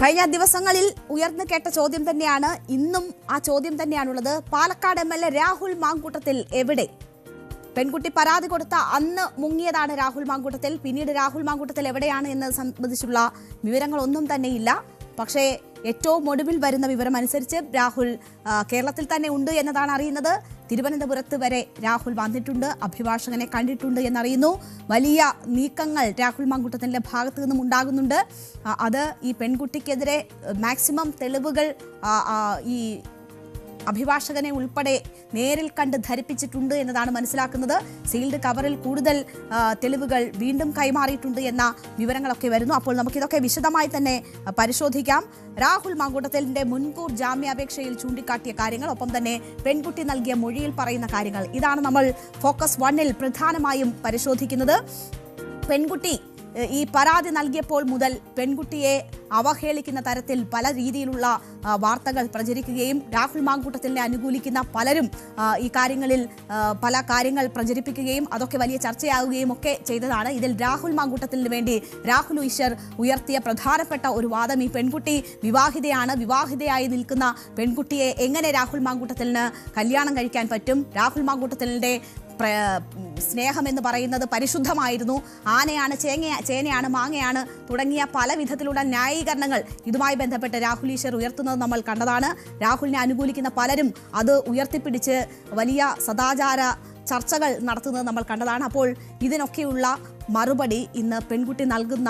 കഴിഞ്ഞ ദിവസങ്ങളിൽ ഉയർന്നു കേട്ട ചോദ്യം തന്നെയാണ് ഇന്നും ആ ചോദ്യം തന്നെയാണുള്ളത്. പാലക്കാട് MLA രാഹുൽ മാങ്കൂട്ടത്തിൽ എവിടെ? പെൺകുട്ടി പരാതി കൊടുത്ത അന്ന് മുങ്ങിയതാണ് രാഹുൽ മാങ്കൂട്ടത്തിൽ. പിന്നീട് രാഹുൽ മാങ്കൂട്ടത്തിൽ എവിടെയാണ് എന്നത് സംബന്ധിച്ചുള്ള വിവരങ്ങളൊന്നും തന്നെയില്ല. പക്ഷേ ഏറ്റവും ഒടുവിൽ വരുന്ന വിവരം അനുസരിച്ച് രാഹുൽ കേരളത്തിൽ തന്നെ ഉണ്ട് എന്നതാണ് അറിയുന്നത്. തിരുവനന്തപുരത്ത് വരെ രാഹുൽ വന്നിട്ടുണ്ട്, അഭിഭാഷകനെ കണ്ടിട്ടുണ്ട് എന്നറിയുന്നു. വലിയ നീക്കങ്ങൾ രാഹുൽ മാങ്കൂട്ടത്തിൻ്റെ ഭാഗത്തു നിന്നും ഉണ്ടാകുന്നുണ്ട്. അത് ഈ പെൺകുട്ടിക്കെതിരെ മാക്സിമം തെളിവുകൾ ഈ അഭിഭാഷകനെ ഉൾപ്പെടെ നേരിൽ കണ്ട് ധരിപ്പിച്ചിട്ടുണ്ട് എന്നതാണ് മനസ്സിലാക്കുന്നത്. സീൽഡ് കവറിൽ കൂടുതൽ തെളിവുകൾ വീണ്ടും കൈമാറിയിട്ടുണ്ട് എന്ന വിവരങ്ങളൊക്കെ വരുന്നു. അപ്പോൾ നമുക്കിതൊക്കെ വിശദമായി തന്നെ പരിശോധിക്കാം. രാഹുൽ മാങ്കൂട്ടത്തിലിന്റെ മുൻകൂർ ജാമ്യാപേക്ഷയിൽ ചൂണ്ടിക്കാട്ടിയ കാര്യങ്ങൾ, ഒപ്പം തന്നെ പെൺകുട്ടി നൽകിയ മൊഴിയിൽ പറയുന്ന കാര്യങ്ങൾ, ഇതാണ് നമ്മൾ ഫോക്കസ് 1-ൽ പ്രധാനമായും പരിശോധിക്കുന്നത്. പെൺകുട്ടി ഈ പരാതി നൽകിയപ്പോൾ മുതൽ പെൺകുട്ടിയെ അവഹേളിക്കുന്ന തരത്തിൽ പല രീതിയിലുള്ള വാർത്തകൾ പ്രചരിക്കുകയും രാഹുൽ മാങ്കൂട്ടത്തിനെ അനുകൂലിക്കുന്ന പലരും ഈ കാര്യങ്ങളിൽ പല കാര്യങ്ങൾ പ്രചരിപ്പിക്കുകയും അതൊക്കെ വലിയ ചർച്ചയാവുകയും ഒക്കെ ചെയ്തതാണ്. ഇതിൽ രാഹുൽ മാങ്കൂട്ടത്തിന് വേണ്ടി രാഹുൽ ഈശ്വർ ഉയർത്തിയ പ്രധാനപ്പെട്ട ഒരു വാദം, ഈ പെൺകുട്ടി വിവാഹിതയാണ്, വിവാഹിതയായി നിൽക്കുന്ന പെൺകുട്ടിയെ എങ്ങനെ രാഹുൽ മാങ്കൂട്ടത്തിന് കല്യാണം കഴിക്കാൻ പറ്റും? രാഹുൽ മാങ്കൂട്ടത്തിൻ്റെ സ്നേഹം എന്ന് പറയുന്നത് പരിശുദ്ധമായിരുന്നു, ആനയാണ്, ചേനയാണ്, മാങ്ങയാണ് തുടങ്ങിയ പല വിധത്തിലുള്ള ന്യായീകരണങ്ങൾ ഇതുമായി ബന്ധപ്പെട്ട് രാഹുൽ ഈശ്വർ ഉയർത്തുന്നത് നമ്മൾ കണ്ടതാണ്. രാഹുലിനെ അനുകൂലിക്കുന്ന പലരും അത് ഉയർത്തിപ്പിടിച്ച് വലിയ സദാചാര ചർച്ചകൾ നടത്തുന്നത് നമ്മൾ കണ്ടതാണ്. അപ്പോൾ ഇതിനൊക്കെയുള്ള മറുപടി ഇന്ന് പെൺകുട്ടി നൽകുന്ന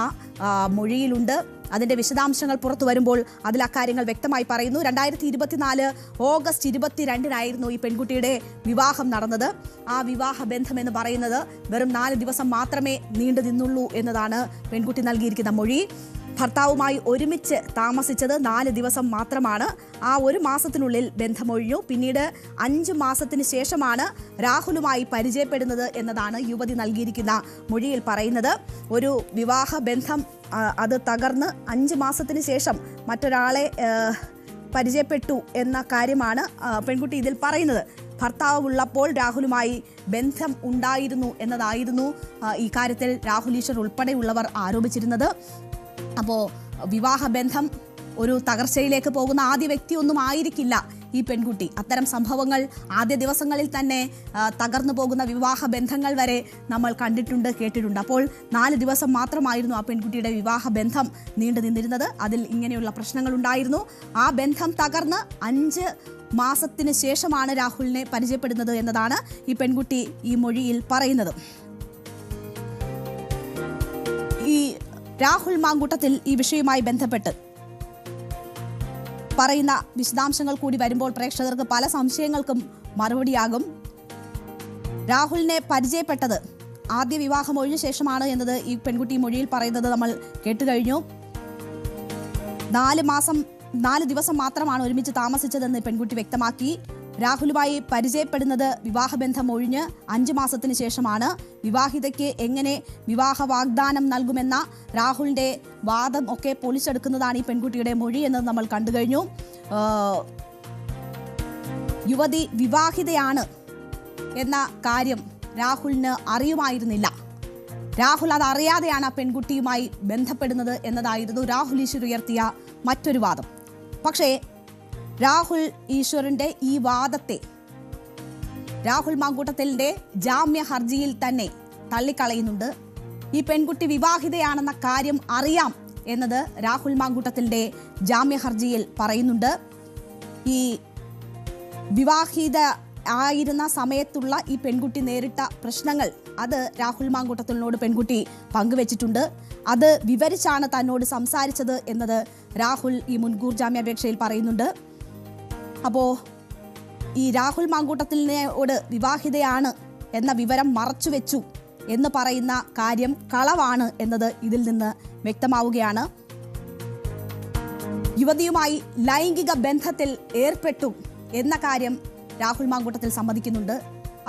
മൊഴിയിലുണ്ട്. അതിൻ്റെ വിശദാംശങ്ങൾ പുറത്തു വരുമ്പോൾ അതിൽ അക്കാര്യങ്ങൾ വ്യക്തമായി പറയുന്നു. 2024 ഓഗസ്റ്റ് 22-നായിരുന്നു ഈ പെൺകുട്ടിയുടെ വിവാഹം നടന്നത്. ആ വിവാഹ ബന്ധം എന്ന് പറയുന്നത് വെറും 4 ദിവസം മാത്രമേ നീണ്ടു നിന്നുള്ളൂ എന്നതാണ് പെൺകുട്ടി നൽകിയിരിക്കുന്ന മൊഴി. ഭർത്താവുമായി ഒരുമിച്ച് താമസിച്ചത് 4 ദിവസം മാത്രമാണ്. ആ 1 മാസത്തിനുള്ളിൽ ബന്ധമൊഴിഞ്ഞു. പിന്നീട് 5 മാസത്തിന് ശേഷമാണ് രാഹുലുമായി പരിചയപ്പെടുന്നത് എന്നതാണ് യുവതി നൽകിയിരിക്കുന്ന മൊഴിയിൽ പറയുന്നത്. ഒരു വിവാഹ ബന്ധം അത് തകർന്ന് 5 മാസത്തിന് ശേഷം മറ്റൊരാളെ പരിചയപ്പെട്ടു എന്ന കാര്യമാണ് പെൺകുട്ടി ഇതിൽ പറയുന്നത്. ഭർത്താവ് ഉള്ളപ്പോൾ രാഹുലുമായി ബന്ധം ഉണ്ടായിരുന്നു എന്നതായിരുന്നു ഈ കാര്യത്തിൽ രാഹുൽ ഈശ്വർ ഉൾപ്പെടെയുള്ളവർ ആരോപിച്ചിരുന്നത്. അപ്പോൾ വിവാഹബന്ധം ഒരു തകർച്ചയിലേക്ക് പോകുന്ന ആദ്യ വ്യക്തിയൊന്നും ആയിരിക്കില്ല ഈ പെൺകുട്ടി. അത്തരം സംഭവങ്ങൾ ആദ്യ ദിവസങ്ങളിൽ തന്നെ തകർന്നു പോകുന്ന വിവാഹ ബന്ധങ്ങൾ വരെ നമ്മൾ കണ്ടിട്ടുണ്ട്, കേട്ടിട്ടുണ്ട്. അപ്പോൾ 4 ദിവസം മാത്രമായിരുന്നു ആ പെൺകുട്ടിയുടെ വിവാഹ ബന്ധം നീണ്ടു നിന്നിരുന്നത്. അതിൽ ഇങ്ങനെയുള്ള പ്രശ്നങ്ങൾ ഉണ്ടായിരുന്നു. ആ ബന്ധം തകർന്ന് 5 മാസത്തിന് ശേഷമാണ് രാഹുലിനെ പരിചയപ്പെടുന്നത് എന്നതാണ് ഈ പെൺകുട്ടി ഈ മൊഴിയിൽ പറയുന്നത്. ഈ രാഹുൽ മാങ്കൂട്ടത്തിൽ ഈ വിഷയവുമായി ബന്ധപ്പെട്ട് പറയുന്ന വിശദാംശങ്ങൾ കൂടി വരുമ്പോൾ പ്രേക്ഷകർക്ക് പല സംശയങ്ങൾക്കും മറുപടിയാകും. രാഹുലിനെ പരിചയപ്പെട്ടത് ആദ്യ വിവാഹം ഒഴിഞ്ഞ ശേഷമാണ് എന്നത് ഈ പെൺകുട്ടി മൊഴിയിൽ പറയുന്നത് നമ്മൾ കേട്ടുകഴിഞ്ഞു. 4 ദിവസം മാത്രമാണ് ഒരുമിച്ച് താമസിച്ചതെന്ന് പെൺകുട്ടി വ്യക്തമാക്കി. രാഹുലുമായി പരിചയപ്പെടുന്നത് വിവാഹബന്ധം ഒഴിഞ്ഞ് 5 മാസത്തിന് ശേഷമാണ്. വിവാഹിതയ്ക്ക് എങ്ങനെ വിവാഹ വാഗ്ദാനം നൽകുമെന്ന രാഹുലിൻ്റെ വാദം ഒക്കെ പൊളിച്ചെടുക്കുന്നതാണ് ഈ പെൺകുട്ടിയുടെ മൊഴി എന്നത് നമ്മൾ കണ്ടു കഴിഞ്ഞു. യുവതി വിവാഹിതയാണ് എന്ന കാര്യം രാഹുലിന് അറിയുമായിരുന്നില്ല. രാഹുൽ അതറിയാതെയാണ് ആ പെൺകുട്ടിയുമായി ബന്ധപ്പെടുന്നത് എന്നതായിരുന്നു രാഹുൽ ഈശ്വർ ഉയർത്തിയ മറ്റൊരു വാദം. പക്ഷേ രാഹുൽ ഈശ്വറിൻ്റെ ഈ വാദത്തെ രാഹുൽ മാങ്കൂട്ടത്തിലിൻ്റെ ജാമ്യ ഹർജിയിൽ തന്നെ തള്ളിക്കളയുന്നുണ്ട്. ഈ പെൺകുട്ടി വിവാഹിതയാണെന്ന കാര്യം അറിയാം എന്നത് രാഹുൽ മാങ്കൂട്ടത്തിലിൻ്റെ ജാമ്യ ഹർജിയിൽ പറയുന്നുണ്ട്. ഈ വിവാഹിത ആയിരുന്ന സമയത്തുള്ള ഈ പെൺകുട്ടി നേരിട്ട പ്രശ്നങ്ങൾ അത് രാഹുൽ മാങ്കൂട്ടത്തിലിനോട് പെൺകുട്ടി പങ്കുവച്ചിട്ടുണ്ട്. അത് വിവരിച്ചാണ് തന്നോട് സംസാരിച്ചത് എന്നത് രാഹുൽ ഈ മുൻകൂർ ജാമ്യാപേക്ഷയിൽ പറയുന്നുണ്ട്. അപ്പോൾ ഈ രാഹുൽ മാങ്കൂട്ടത്തിലിനോട് വിവാഹിതയാണ് എന്ന വിവരം മറച്ചുവെച്ചു എന്ന് പറയുന്ന കാര്യം കളവാണ് എന്നത് ഇതിൽ നിന്ന് വ്യക്തമാവുകയാണ്. യുവതിയുമായി ലൈംഗിക ബന്ധത്തിൽ ഏർപ്പെട്ടു എന്ന കാര്യം രാഹുൽ മാങ്കൂട്ടത്തിൽ സമ്മതിക്കുന്നുണ്ട്.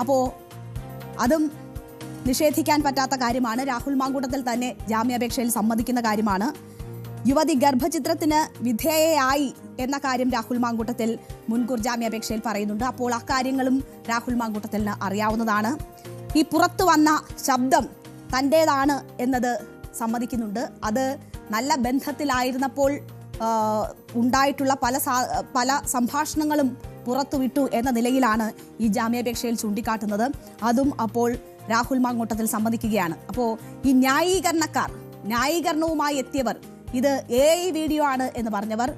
അപ്പോൾ അതും നിഷേധിക്കാൻ പറ്റാത്ത കാര്യമാണ്. രാഹുൽ മാങ്കൂട്ടത്തിൽ തന്നെ ജാമ്യാപേക്ഷയിൽ സമ്മതിക്കുന്ന കാര്യമാണ്. യുവതി ഗർഭചിത്രത്തിന് വിധേയയായി എന്ന കാര്യം രാഹുൽ മാങ്കൂട്ടത്തിൽ മുൻകൂർ ജാമ്യാപേക്ഷയിൽ പറയുന്നുണ്ട്. അപ്പോൾ ആ കാര്യങ്ങളും രാഹുൽ മാങ്കൂട്ടത്തിന് അറിയാവുന്നതാണ്. ഈ പുറത്തു വന്ന ശബ്ദം തൻ്റേതാണ് എന്നത് സമ്മതിക്കുന്നുണ്ട്. അത് നല്ല ബന്ധത്തിലായിരുന്നപ്പോൾ ഉണ്ടായിട്ടുള്ള പല സംഭാഷണങ്ങളും പുറത്തുവിട്ടു എന്ന നിലയിലാണ് ഈ ജാമ്യാപേക്ഷയിൽ ചൂണ്ടിക്കാട്ടുന്നത്. അതും അപ്പോൾ രാഹുൽ മാങ്കൂട്ടത്തിൽ സമ്മതിക്കുകയാണ്. അപ്പോൾ ഈ ന്യായീകരണവുമായി എത്തിയവർ, ഇത് AI വീഡിയോ ആണ് എന്ന് പറഞ്ഞവർ,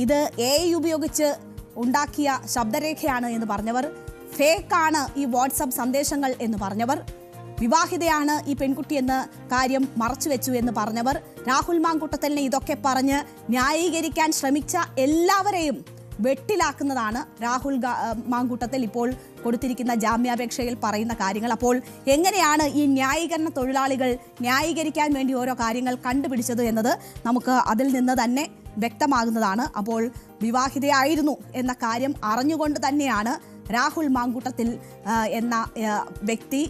ഇത് AI ഉപയോഗിച്ച് ഉണ്ടാക്കിയ ശബ്ദരേഖയാണ് എന്ന് പറഞ്ഞവർ, ഫേക്കാണ് ഈ വാട്സപ്പ് സന്ദേശങ്ങൾ എന്ന് പറഞ്ഞവർ, വിവാഹിതയാണ് ഈ പെൺകുട്ടി എന്ന കാര്യം മറച്ചുവെച്ചു എന്ന് പറഞ്ഞവർ, രാഹുൽ മാങ്കൂട്ടത്തലിനെ ഇതൊക്കെ പറഞ്ഞ് ന്യായീകരിക്കാൻ ശ്രമിച്ച എല്ലാവരെയും വെട്ടിലാക്കുന്നതാണ് രാഹുൽ മാങ്കൂട്ടത്തിൽ ഇപ്പോൾ കൊടുത്തിരിക്കുന്ന ജാമ്യാപേക്ഷയിൽ പറയുന്ന കാര്യങ്ങൾ. അപ്പോൾ എങ്ങനെയാണ് ഈ ന്യായീകരണ തൊഴിലാളികൾ ന്യായീകരിക്കാൻ വേണ്ടി ഓരോ കാര്യങ്ങൾ കണ്ടുപിടിച്ചത് എന്നത് നമുക്ക് അതിൽ നിന്ന് തന്നെ വ്യക്തമാകുന്നതാണ്. അപ്പോൾ വിവാഹിതയായിരുന്നു എന്ന കാര്യം അറിഞ്ഞുകൊണ്ട് തന്നെയാണ് രാഹുൽ മാങ്കൂട്ടത്തിൽ എന്ന വ്യക്തി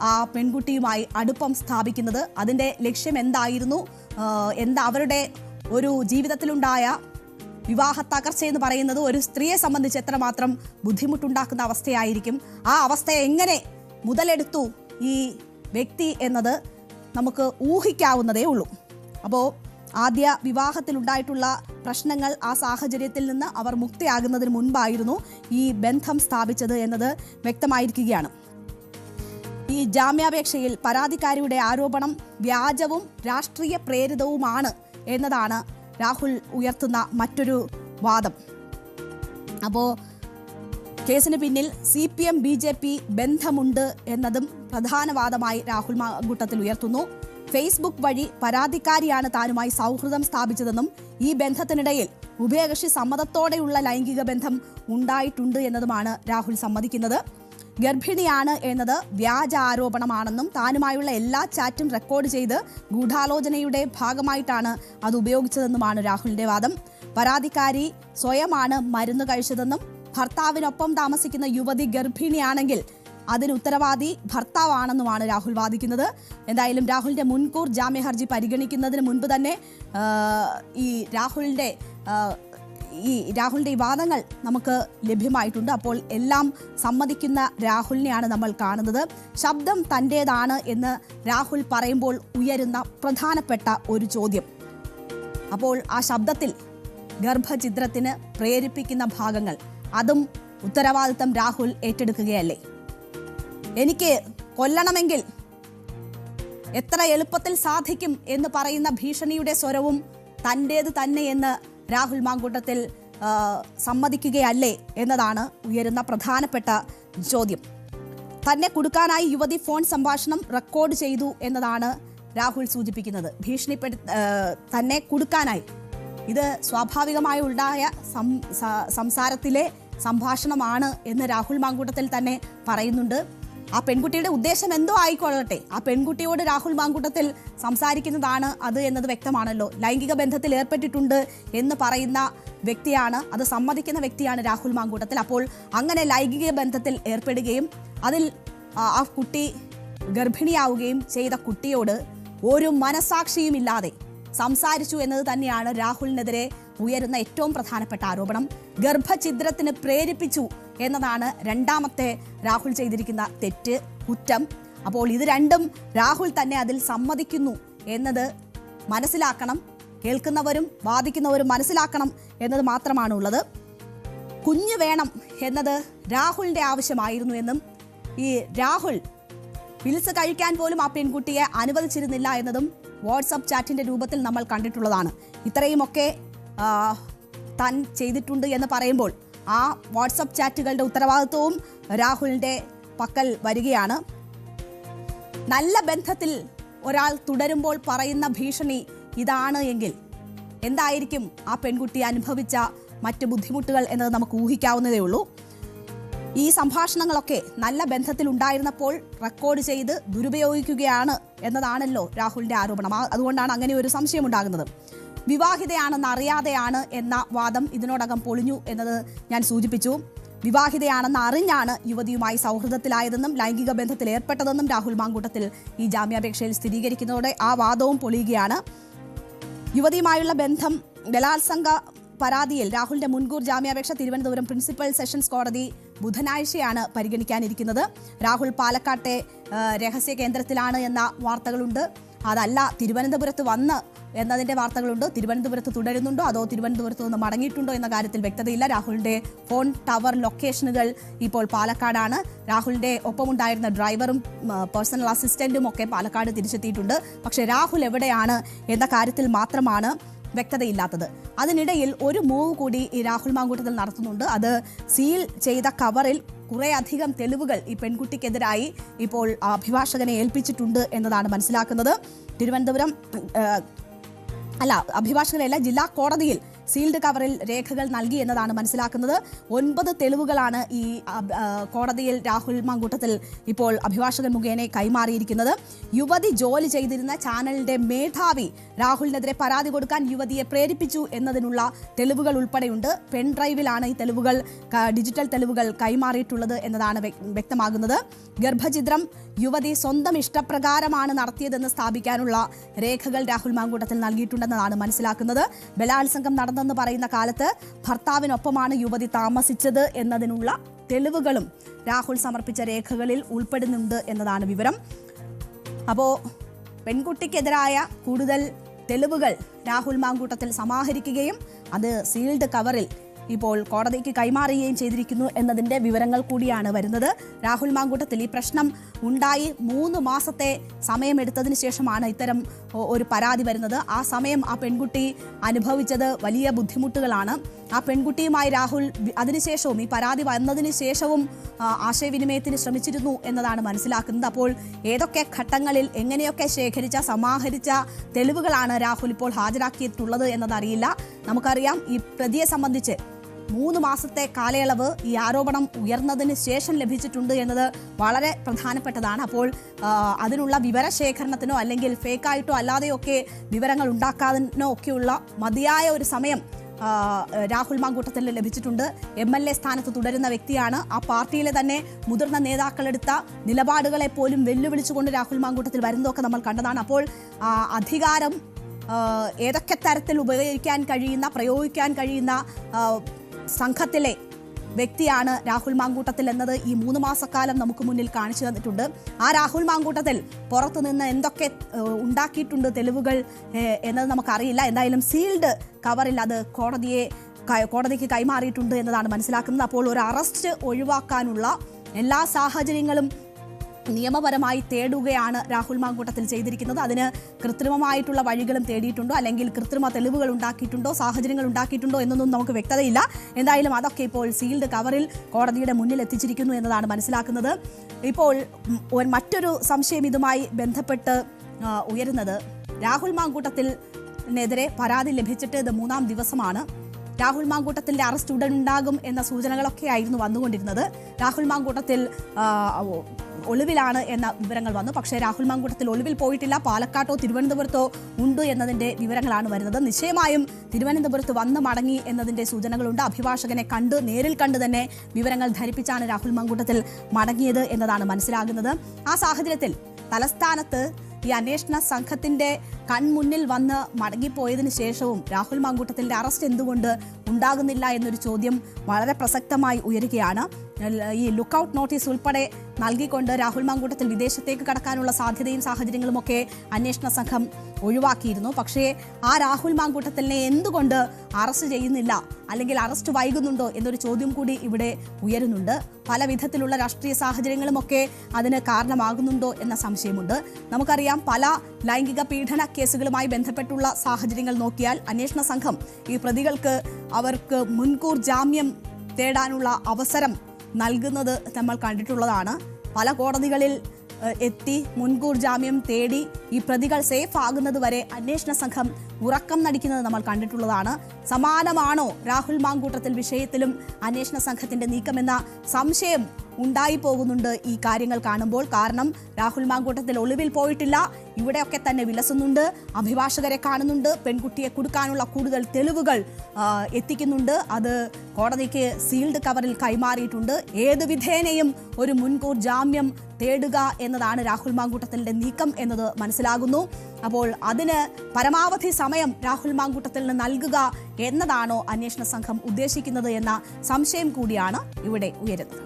ആ പെൺകുട്ടിയുമായി അടുപ്പം സ്ഥാപിക്കുന്നത്. അതിൻ്റെ ലക്ഷ്യം എന്തായിരുന്നു, അവരുടെ ഒരു ജീവിതത്തിലുണ്ടായ വിവാഹ തകർച്ച എന്ന് പറയുന്നത് ഒരു സ്ത്രീയെ സംബന്ധിച്ച് എത്രമാത്രം ബുദ്ധിമുട്ടുണ്ടാക്കുന്ന അവസ്ഥയായിരിക്കും. ആ അവസ്ഥയെ എങ്ങനെ മുതലെടുത്തു ഈ വ്യക്തി എന്നത് നമുക്ക് ഊഹിക്കാവുന്നതേ ഉള്ളൂ. അപ്പോൾ ആദ്യ വിവാഹത്തിലുണ്ടായിട്ടുള്ള പ്രശ്നങ്ങൾ, ആ സാഹചര്യത്തിൽ നിന്ന് അവർ മുക്തിയാകുന്നതിന് മുൻപായിരുന്നു ഈ ബന്ധം സ്ഥാപിച്ചത് എന്നത് വ്യക്തമായിരിക്കുകയാണ്. ഈ ജാമ്യാപേക്ഷയിൽ പരാതിക്കാരിയുടെ ആരോപണം വ്യാജവും രാഷ്ട്രീയ പ്രേരിതവുമാണ് എന്നതാണ് രാഹുൽ ഉയർത്തുന്ന മറ്റൊരു വാദം. അപ്പോൾ കേസിന് പിന്നിൽ CPM BJP ബന്ധമുണ്ട് എന്നതും പ്രധാന വാദമായി രാഹുൽ മാങ്കൂട്ടത്തിൽ ഉയർത്തുന്നു. ഫേസ്ബുക്ക് വഴി പരാതിക്കാരിയാണ് താനുമായി സൗഹൃദം സ്ഥാപിച്ചതെന്നും ഈ ബന്ധത്തിനിടയിൽ ഉഭയകക്ഷി സമ്മതത്തോടെയുള്ള ലൈംഗിക ബന്ധം ഉണ്ടായിട്ടുണ്ട് എന്നതുമാണ് രാഹുൽ സമ്മതിക്കുന്നത്. ഗർഭിണിയാണ് എന്നത് വ്യാജ ആരോപണമാണെന്നും താനുമായുള്ള എല്ലാ ചാറ്റും റെക്കോർഡ് ചെയ്ത് ഗൂഢാലോചനയുടെ ഭാഗമായിട്ടാണ് അത് ഉപയോഗിച്ചതെന്നുമാണ് രാഹുലിന്റെ വാദം. പരാതിക്കാരി സ്വയമാണ് മരുന്ന് കഴിച്ചതെന്നും ഭർത്താവിനൊപ്പം താമസിക്കുന്ന യുവതി ഗർഭിണിയാണെങ്കിൽ അതിന് ഉത്തരവാദി ഭർത്താവാണെന്നുമാണ് രാഹുൽ വാദിക്കുന്നത്. എന്തായാലും രാഹുലിന്റെ മുൻകൂർ ജാമ്യ ഹർജി പരിഗണിക്കുന്നതിന് മുൻപ് തന്നെ ഈ രാഹുലിന്റെ ഈ വാദങ്ങൾ നമുക്ക് ലഭ്യമായിട്ടുണ്ട്. അപ്പോൾ എല്ലാം സമ്മതിക്കുന്ന രാഹുലിനെയാണ് നമ്മൾ കാണുന്നത്. ശബ്ദം തൻ്റേതാണ് എന്ന് രാഹുൽ പറയുമ്പോൾ ഉയരുന്ന പ്രധാനപ്പെട്ട ഒരു ചോദ്യം, അപ്പോൾ ആ ശബ്ദത്തിൽ ഗർഭഛിദ്രത്തിന് പ്രേരിപ്പിക്കുന്ന ഭാഗങ്ങൾ, അതും ഉത്തരവാദിത്തം രാഹുൽ ഏറ്റെടുക്കുകയല്ലേ? എനിക്ക് കൊല്ലണമെങ്കിൽ എത്ര എളുപ്പത്തിൽ സാധിക്കും എന്ന് പറയുന്ന ഭീഷണിയുടെ സ്വരവും തൻ്റേത് തന്നെ എന്ന് രാഹുൽ മാങ്കൂട്ടത്തിൽ സമ്മതിക്കുകയല്ലേ എന്നതാണ് ഉയരുന്ന പ്രധാനപ്പെട്ട ചോദ്യം. തന്നെ കുടുക്കാനായി യുവതി ഫോൺ സംഭാഷണം റെക്കോർഡ് ചെയ്തു എന്നതാണ് രാഹുൽ സൂചിപ്പിക്കുന്നത്. തന്നെ കുടുക്കാനായി, ഇത് സ്വാഭാവികമായി ഉണ്ടായ സംസാരത്തിലെ സംഭാഷണമാണ് എന്ന് രാഹുൽ മാങ്കൂട്ടത്തിൽ തന്നെ പറയുന്നുണ്ട്. ആ പെൺകുട്ടിയുടെ ഉദ്ദേശം എന്തോ ആയിക്കൊള്ളട്ടെ, ആ പെൺകുട്ടിയോട് രാഹുൽ മാങ്കൂട്ടത്തിൽ സംസാരിക്കുന്നതാണ് അത് എന്നത് വ്യക്തമാണല്ലോ. ലൈംഗിക ബന്ധത്തിൽ ഏർപ്പെട്ടിട്ടുണ്ട് എന്ന് പറയുന്ന വ്യക്തിയാണ്, അത് സമ്മതിക്കുന്ന വ്യക്തിയാണ് രാഹുൽ മാങ്കൂട്ടത്തിൽ. അപ്പോൾ അങ്ങനെ ലൈംഗിക ബന്ധത്തിൽ ഏർപ്പെടുകയും അതിൽ ആ കുട്ടി ഗർഭിണിയാവുകയും ചെയ്ത കുട്ടിയോട് ഒരു മനസാക്ഷിയുമില്ലാതെ സംസാരിച്ചു എന്നത് തന്നെയാണ് രാഹുലിനെതിരെ ഉയരുന്ന ഏറ്റവും പ്രധാനപ്പെട്ട ആരോപണം. ഗർഭഛിദ്രത്തിന് പ്രേരിപ്പിച്ചു എന്നതാണ് രണ്ടാമത്തെ രാഹുൽ ചെയ്തിരിക്കുന്ന തെറ്റ്, കുറ്റം. അപ്പോൾ ഇത് രണ്ടും രാഹുൽ തന്നെ അതിൽ സമ്മതിക്കുന്നു എന്നത് മനസ്സിലാക്കണം, കേൾക്കുന്നവരും വാദിക്കുന്നവരും മനസ്സിലാക്കണം എന്നത് മാത്രമാണ് ഉള്ളത്. കുഞ്ഞ് വേണം എന്നത് രാഹുലിന്റെ ആവശ്യമായിരുന്നു എന്നും ഈ രാഹുൽ പിൽസ് കഴിക്കാൻ പോലും ആ പെൺകുട്ടിയെ അനുവദിച്ചിരുന്നില്ല എന്നതും വാട്സപ്പ് ചാറ്റിന്റെ രൂപത്തിൽ നമ്മൾ കണ്ടിട്ടുള്ളതാണ്. ഇത്രയുമൊക്കെ താൻ ചെയ്തിട്ടുണ്ട് എന്ന് പറയുമ്പോൾ ആ വാട്സപ്പ് ചാറ്റുകളുടെ ഉത്തരവാദിത്വവും രാഹുലിന്റെ പക്കൽ വരികയാണ്. നല്ല ബന്ധത്തിൽ ഒരാൾ തുടരുമ്പോൾ പറയുന്ന ഭീഷണി ഇതാണ് എങ്കിൽ എന്തായിരിക്കും ആ പെൺകുട്ടി അനുഭവിച്ച മറ്റ് ബുദ്ധിമുട്ടുകൾ എന്നത് നമുക്ക് ഊഹിക്കാവുന്നതേ ഉള്ളൂ. ഈ സംഭാഷണങ്ങളൊക്കെ നല്ല ബന്ധത്തിൽ ഉണ്ടായിരുന്നപ്പോൾ റെക്കോർഡ് ചെയ്ത് ദുരുപയോഗിക്കുകയാണ് എന്നതാണല്ലോ രാഹുലിന്റെ ആരോപണം. അതുകൊണ്ടാണ് അങ്ങനെ ഒരു സംശയം ഉണ്ടാകുന്നത്. വിവാഹിതയാണെന്ന് അറിയാതെയാണ് എന്ന വാദം ഇതിനോടകം പൊളിഞ്ഞു എന്നത് ഞാൻ സൂചിപ്പിച്ചു. വിവാഹിതയാണെന്ന് അറിഞ്ഞാണ് യുവതിയുമായി സൗഹൃദത്തിലായതെന്നും ലൈംഗിക ബന്ധത്തിൽ ഏർപ്പെട്ടതെന്നും രാഹുൽ മാങ്കൂട്ടത്തിൽ ഈ ജാമ്യാപേക്ഷയിൽ സ്ഥിരീകരിക്കുന്നതോടെ ആ വാദവും പൊളിയുകയാണ്. യുവതിയുമായുള്ള ബന്ധം ബലാത്സംഗ പരാതിയിൽ രാഹുലിന്റെ മുൻകൂർ ജാമ്യാപേക്ഷ തിരുവനന്തപുരം പ്രിൻസിപ്പൽ സെഷൻസ് കോടതി ബുധനാഴ്ചയാണ് പരിഗണിക്കാനിരിക്കുന്നത്. രാഹുൽ പാലക്കാട്ടെ രഹസ്യ കേന്ദ്രത്തിലാണ് എന്ന വാർത്തകളുണ്ട്. അതല്ല തിരുവനന്തപുരത്ത് വന്ന് എന്നതിൻ്റെ വാർത്തകളുണ്ട്. തിരുവനന്തപുരത്ത് തുടരുന്നുണ്ടോ അതോ തിരുവനന്തപുരത്ത് നിന്ന് മടങ്ങിയിട്ടുണ്ടോ എന്ന കാര്യത്തിൽ വ്യക്തതയില്ല. രാഹുലിൻ്റെ ഫോൺ ടവർ ലൊക്കേഷനുകൾ ഇപ്പോൾ പാലക്കാടാണ്. രാഹുലിൻ്റെ ഒപ്പമുണ്ടായിരുന്ന ഡ്രൈവറും പേഴ്സണൽ അസിസ്റ്റന്റും ഒക്കെ പാലക്കാട് തിരിച്ചെത്തിയിട്ടുണ്ട്. പക്ഷേ രാഹുൽ എവിടെയാണ് എന്ന കാര്യത്തിൽ മാത്രമാണ് വ്യക്തതയില്ലാത്തത്. അതിനിടയിൽ ഒരു മൂവ് കൂടി ഈ രാഹുൽ മാങ്കൂട്ടത്തിൽ നടത്തുന്നുണ്ട്. അത് സീൽ ചെയ്ത കവറിൽ കുറേയധികം തെളിവുകൾ ഈ പെൺകുട്ടിക്കെതിരായി ഇപ്പോൾ അഭിഭാഷകനെ ഏൽപ്പിച്ചിട്ടുണ്ട് എന്നതാണ് മനസ്സിലാക്കുന്നത്. തിരുവനന്തപുരം അഭിഭാഷകരല്ല, ജില്ലാ കോടതിയിൽ സീൽഡ് കവറിൽ രേഖകൾ നൽകി എന്നതാണ് മനസ്സിലാക്കുന്നത്. 9 തെളിവുകളാണ് ഈ കോടതിയിൽ രാഹുൽ മാങ്കൂട്ടത്തിൽ ഇപ്പോൾ അഭിഭാഷകൻ മുഖേന കൈമാറിയിരിക്കുന്നത്. യുവതി ജോലി ചെയ്തിരുന്ന ചാനലിന്റെ മേധാവി രാഹുലിനെതിരെ പരാതി കൊടുക്കാൻ യുവതിയെ പ്രേരിപ്പിച്ചു എന്നതിനുള്ള തെളിവുകൾ ഉൾപ്പെടെയുണ്ട്. പെൻഡ്രൈവിലാണ് ഈ തെളിവുകൾ, ഡിജിറ്റൽ തെളിവുകൾ കൈമാറിയിട്ടുള്ളത് എന്നതാണ് വ്യക്തമാകുന്നത്. ഗർഭചിത്രം യുവതി സ്വന്തം ഇഷ്ടപ്രകാരമാണ് നടത്തിയതെന്ന് സ്ഥാപിക്കാനുള്ള രേഖകൾ രാഹുൽ മാങ്കൂട്ടത്തിൽ നൽകിയിട്ടുണ്ടെന്നതാണ് മനസ്സിലാക്കുന്നത്. ബലാത്സംഗം നടന്നെന്ന് പറയുന്ന കാലത്ത് ഭർത്താവിനൊപ്പമാണ് യുവതി താമസിച്ചത് എന്നതിനുള്ള തെളിവുകളും രാഹുൽ സമർപ്പിച്ച രേഖകളിൽ ഉൾപ്പെടുന്നുണ്ട് എന്നതാണ് വിവരം. അപ്പോൾ പെൺകുട്ടിക്കെതിരായ കൂടുതൽ തെളിവുകൾ രാഹുൽ മാങ്കൂട്ടത്തിൽ സമാഹരിക്കുകയും അത് സീൽഡ് കവറിൽ ഇപ്പോൾ കോടതിക്ക് കൈമാറുകയും ചെയ്തിരിക്കുന്നു എന്നതിൻ്റെ വിവരങ്ങൾ കൂടിയാണ് വരുന്നത്. രാഹുൽ മാങ്കൂട്ടത്തിൽ ഈ പ്രശ്നം ഉണ്ടായി 3 മാസത്തെ സമയമെടുത്തതിന് ശേഷമാണ് ഇത്തരം ഒരു പരാതി വരുന്നത്. ആ സമയം ആ പെൺകുട്ടി അനുഭവിച്ചത് വലിയ ബുദ്ധിമുട്ടുകളാണ്. ആ പെൺകുട്ടിയുമായി രാഹുൽ അതിനുശേഷവും ഈ പരാതി വന്നതിന് ശേഷവും ആശയവിനിമയത്തിന് ശ്രമിച്ചിരുന്നു എന്നതാണ് മനസ്സിലാക്കുന്നത്. അപ്പോൾ ഏതൊക്കെ ഘട്ടങ്ങളിൽ എങ്ങനെയൊക്കെ സമാഹരിച്ച തെളിവുകളാണ് രാഹുൽ ഇപ്പോൾ ഹാജരാക്കിയിട്ടുള്ളത് എന്നതറിയില്ല. നമുക്കറിയാം, ഈ പ്രതിയെ സംബന്ധിച്ച് 3 മാസത്തെ കാലയളവ് ഈ ആരോപണം ഉയർന്നതിന് ശേഷം ലഭിച്ചിട്ടുണ്ട് എന്നത് വളരെ പ്രധാനപ്പെട്ടതാണ്. അപ്പോൾ അതിനുള്ള വിവരശേഖരണത്തിനോ അല്ലെങ്കിൽ ഫേക്കായിട്ടോ അല്ലാതെയൊക്കെ വിവരങ്ങൾ ഉണ്ടാക്കാനോ ഒക്കെയുള്ള മതിയായ ഒരു സമയം രാഹുൽ മാങ്കൂട്ടത്തിൽ ലഭിച്ചിട്ടുണ്ട്. MLA സ്ഥാനത്ത് തുടരുന്ന വ്യക്തിയാണ്. ആ പാർട്ടിയിലെ തന്നെ മുതിർന്ന നേതാക്കളെടുത്ത നിലപാടുകളെ പോലും വെല്ലുവിളിച്ചുകൊണ്ട് രാഹുൽ മാങ്കൂട്ടത്തിൽ വരുന്നതൊക്കെ നമ്മൾ കണ്ടതാണ്. അപ്പോൾ അധികാരം ഏതൊക്കെ തരത്തിൽ പ്രയോഗിക്കാൻ കഴിയുന്ന സംഘത്തിലെ വ്യക്തിയാണ് രാഹുൽ മാങ്കൂട്ടത്തിൽ എന്നത് ഈ 3 മാസക്കാലം നമുക്ക് മുന്നിൽ കാണിച്ചു തന്നിട്ടുണ്ട്. ആ രാഹുൽ മാങ്കൂട്ടത്തിൽ പുറത്തുനിന്ന് എന്തൊക്കെ ഉണ്ടാക്കിയിട്ടുണ്ട് തെളിവുകൾ എന്നത് നമുക്കറിയില്ല. എന്തായാലും സീൽഡ് കവറിൽ അത് കോടതിക്ക് കൈമാറിയിട്ടുണ്ട് എന്നതാണ് മനസ്സിലാക്കുന്നത്. അപ്പോൾ ഒരു അറസ്റ്റ് ഒഴിവാക്കാനുള്ള എല്ലാ സാഹചര്യങ്ങളും നിയമപരമായി തേടുകയാണ് രാഹുൽ മാങ്കൂട്ടത്തിൽ ചെയ്തിരിക്കുന്നത്. അതിന് കൃത്രിമമായിട്ടുള്ള വഴികളും തേടിയിട്ടുണ്ടോ അല്ലെങ്കിൽ കൃത്രിമ തെളിവുകൾ ഉണ്ടാക്കിയിട്ടുണ്ടോ, സാഹചര്യങ്ങൾ ഉണ്ടാക്കിയിട്ടുണ്ടോ എന്നൊന്നും നമുക്ക് വ്യക്തതയില്ല. എന്തായാലും അതൊക്കെ ഇപ്പോൾ സീൽഡ് കവറിൽ കോടതിയുടെ മുന്നിൽ എത്തിച്ചിരിക്കുന്നു എന്നതാണ് മനസ്സിലാക്കുന്നത്. ഇപ്പോൾ മറ്റൊരു സംശയം ഇതുമായി ബന്ധപ്പെട്ട് ഉയരുന്നത്, രാഹുൽ മാങ്കൂട്ടത്തിനെതിരെ പരാതി ലഭിച്ചിട്ട് ഇത് 3-ാം ദിവസമാണ്. രാഹുൽ മാങ്കൂട്ടത്തിന്റെ അറസ്റ്റ് ഉടനുണ്ടാകും എന്ന സൂചനകളൊക്കെ ആയിരുന്നു വന്നുകൊണ്ടിരുന്നത്. രാഹുൽ മാങ്കൂട്ടത്തിൽ ഒളിവിലാണ് എന്ന വിവരങ്ങൾ വന്നു. പക്ഷേ രാഹുൽ മാങ്കൂട്ടത്തിൽ ഒളിവിൽ പോയിട്ടില്ല, പാലക്കാട്ടോ തിരുവനന്തപുരത്തോ ഉണ്ട് എന്നതിൻ്റെ വിവരങ്ങളാണ് വരുന്നത്. നിശ്ചയമായും തിരുവനന്തപുരത്ത് വന്ന് മടങ്ങി എന്നതിൻ്റെ സൂചനകളുണ്ട്. അഭിഭാഷകനെ നേരിൽ കണ്ട് തന്നെ വിവരങ്ങൾ ധരിപ്പിച്ചാണ് രാഹുൽ മാങ്കൂട്ടത്തിൽ മടങ്ങിയത് എന്നതാണ് മനസ്സിലാകുന്നത്. ആ സാഹചര്യത്തിൽ തലസ്ഥാനത്ത് ഈ അന്വേഷണ സംഘത്തിന്റെ കൺമുന്നിൽ വന്ന് മടങ്ങിപ്പോയതിനു ശേഷവും രാഹുൽ മാങ്കൂട്ടത്തിന്റെ അറസ്റ്റ് എന്തുകൊണ്ട് ഉണ്ടാകുന്നില്ല എന്നൊരു ചോദ്യം വളരെ പ്രസക്തമായി ഉയരുകയാണ്. ഈ ലുക്കൌട്ട് നോട്ടീസ് ഉൾപ്പെടെ നൽകിക്കൊണ്ട് രാഹുൽ മാങ്കൂട്ടത്തിൽ വിദേശത്തേക്ക് കടക്കാനുള്ള സാധ്യതയും സാഹചര്യങ്ങളുമൊക്കെ അന്വേഷണ സംഘം ഒഴിവാക്കിയിരുന്നു. പക്ഷേ ആ രാഹുൽ മാങ്കൂട്ടത്തിനെ എന്തുകൊണ്ട് അറസ്റ്റ് ചെയ്യുന്നില്ല അല്ലെങ്കിൽ അറസ്റ്റ് വൈകുന്നുണ്ടോ എന്നൊരു ചോദ്യം കൂടി ഇവിടെ ഉയരുന്നുണ്ട്. പല വിധത്തിലുള്ള രാഷ്ട്രീയ സാഹചര്യങ്ങളുമൊക്കെ അതിന് കാരണമാകുന്നുണ്ടോ എന്ന സംശയമുണ്ട്. നമുക്കറിയാം, പല ലൈംഗിക പീഡന കേസുകളുമായി ബന്ധപ്പെട്ടുള്ള സാഹചര്യങ്ങൾ നോക്കിയാൽ അന്വേഷണ സംഘം ഈ പ്രതികൾക്ക് അവർക്ക് മുൻകൂർ ജാമ്യം തേടാനുള്ള അവസരം നൽകുന്നത് നമ്മൾ കണ്ടിട്ടുള്ളതാണ്. പല കോടതികളിൽ എത്തി മുൻകൂർ ജാമ്യം തേടി ഈ പ്രതികൾ സേഫ് ആകുന്നത് വരെ അന്വേഷണ സംഘം ഉറക്കം നടിക്കുന്നത് നമ്മൾ കണ്ടിട്ടുള്ളതാണ്. സമാനമാണോ രാഹുൽ മാങ്കൂട്ടത്തിൽ വിഷയത്തിലും അന്വേഷണ സംഘത്തിന്റെ നീക്കമെന്ന സംശയം ഉണ്ടായി പോകുന്നുണ്ട് ഈ കാര്യങ്ങൾ കാണുമ്പോൾ. കാരണം രാഹുൽ മാങ്കൂട്ടത്തിൽ ഒളിവിൽ പോയിട്ടില്ല, ഇവിടെയൊക്കെ തന്നെ വിലസുന്നുണ്ട്, അഭിഭാഷകരെ കാണുന്നുണ്ട്, പെൺകുട്ടിയെ കൊടുക്കാനുള്ള കൂടുതൽ തെളിവുകൾ എത്തിക്കുന്നുണ്ട്. അത് കോടതിക്ക് സീൽഡ് കവറിൽ കൈമാറിയിട്ടുണ്ട്. ഏത് വിധേനയും ഒരു മുൻകൂർ ജാമ്യം തേടുക എന്നതാണ് രാഹുൽ മാങ്കൂട്ടത്തിന്റെ നീക്കം എന്നത് മനസ്സിലാകുന്നു. അപ്പോൾ അതിന് പരമാവധി സമയം രാഹുൽ മാങ്കൂട്ടത്തിന് നൽകുക എന്നതാണോ അന്വേഷണ സംഘം ഉദ്ദേശിക്കുന്നത് എന്ന സംശയം കൂടിയാണ് ഇവിടെ ഉയരുന്നത്.